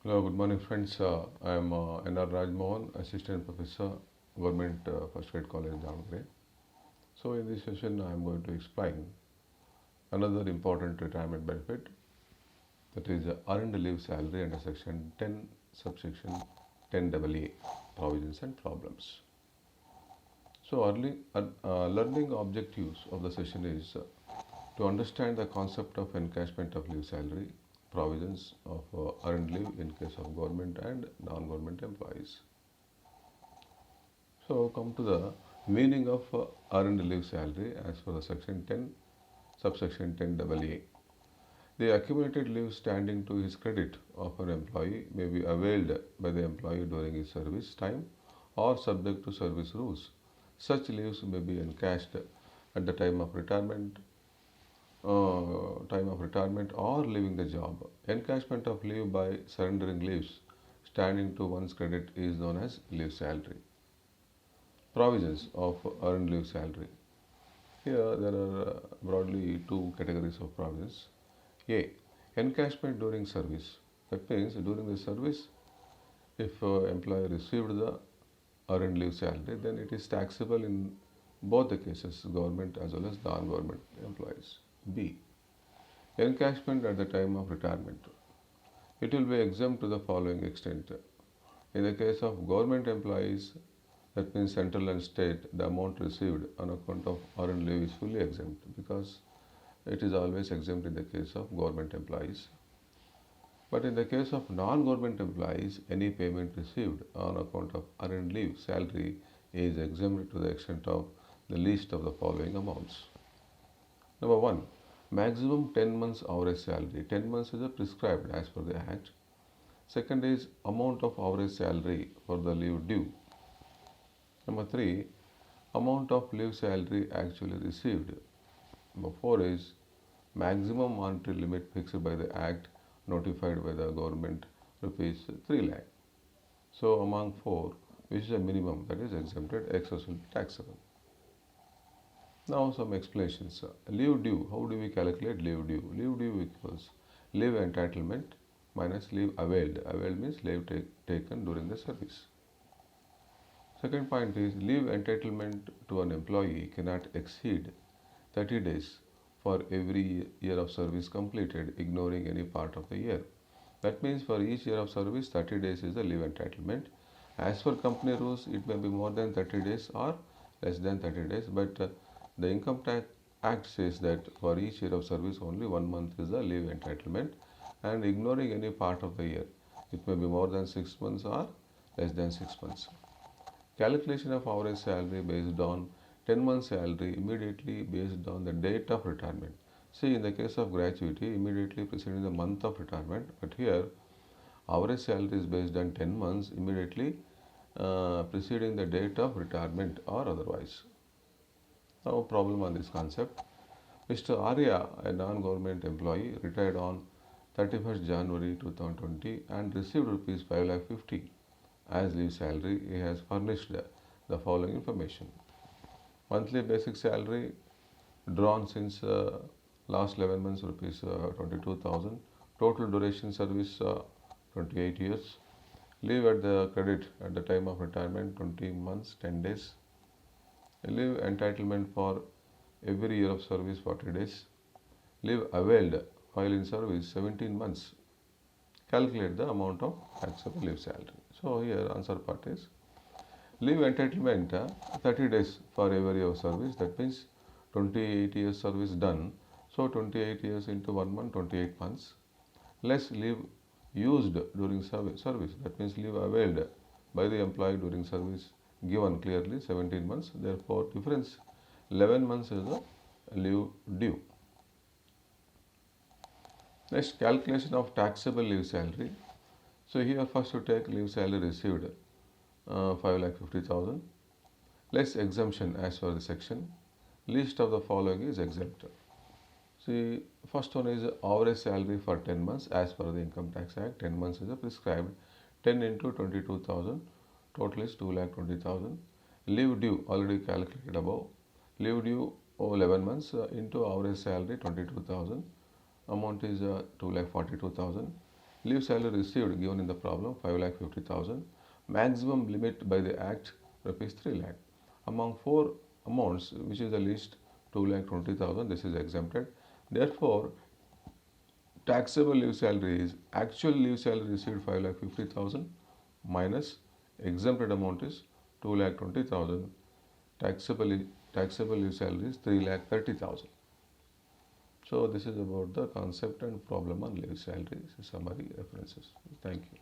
Hello, good morning, friends. I am N.R. Rajmohan, Assistant Professor, Government First Grade College, Davangere. So, in this session, I am going to explain another important retirement benefit, that is earned leave salary under Section 10, subsection 10AA, provisions and problems. So, learning objectives of the session is to understand the concept of encashment of leave salary, provisions of earned leave in case of government and non-government employees. So, come to the meaning of earned leave salary as per the section 10, subsection 10AA. The accumulated leave standing to his credit of an employee may be availed by the employee during his service time or subject to service rules. Such leaves may be encashed at the time of retirement or leaving the job. Encashment of leave by surrendering leaves standing to one's credit is known as leave salary. Provisions of earned leave salary. Here there are broadly two categories of provisions. A. Encashment during service. That means during the service, if employer received the earned leave salary, then it is taxable in both the cases, government as well as non-government employees. B. Encashment at the time of retirement. It will be exempt to the following extent. In the case of government employees, that means central and state, the amount received on account of earned leave is fully exempt because it is always exempt in the case of government employees. But in the case of non-government employees, any payment received on account of earned leave salary is exempt to the extent of the least of the following amounts. Number 1. Maximum 10 months average salary. 10 months is prescribed as per the Act. Second is amount of average salary for the leave due. Number 3. Amount of leave salary actually received. Number 4 is maximum monetary limit fixed by the Act notified by the government, rupees 3 lakh. So among 4, which is a minimum that is exempted, excess will be taxable. Now some explanations. Leave due. How do we calculate leave due? Leave due equals leave entitlement minus leave availed. Availed means leave taken during the service. Second point is leave entitlement to an employee cannot exceed 30 days for every year of service completed, ignoring any part of the year. That means for each year of service, 30 days is the leave entitlement. As per company rules, it may be more than 30 days or less than 30 days, but the Income Tax Act says that for each year of service, only 1 month is the leave entitlement, and ignoring any part of the year. It may be more than 6 months or less than 6 months. Calculation of average salary based on 10 months salary immediately based on the date of retirement. See, in the case of gratuity, immediately preceding the month of retirement, but here average salary is based on 10 months immediately preceding the date of retirement or otherwise. Now, problem on this concept. Mr. Arya, a non-government employee, retired on 31st January 2020 and received rupees 5,50,000 as leave salary. He has furnished the following information. Monthly basic salary drawn since last 11 months, rupees 22,000. Total duration service 28 years. Leave at the credit at the time of retirement 20 months 10 days. Leave entitlement for every year of service 40 days. Leave availed while in service 17 months. Calculate the amount of taxable leave salary. So here answer part is leave entitlement 30 days for every year of service. That means 28 years service done. So 28 years into 1 month, 28 months. Less leave used during service. That means leave availed by the employee during service given clearly 17 months. Therefore, difference 11 months is the leave due. Next, calculation of taxable leave salary. So here first to take leave salary received 5,50,000 less exemption as per the section. List of the following is exempt. See, first one is average salary for 10 months as per the Income Tax Act. 10 months is a prescribed. 10 into 22,000, total is 2,20,000. Leave due already calculated above. Leave due 11 months into average salary 22,000. Amount is 2,42,000. Leave salary received given in the problem 5,50,000. Maximum limit by the Act rupees 3 lakh. Among four amounts, which is the least 2,20,000, this is exempted. Therefore, taxable leave salary is actual leave salary received 5,50,000 minus exempted amount is 2,20,000. Taxable leave salary is 3,30,000. So this is about the concept and problem on leave salary summary references. Thank you.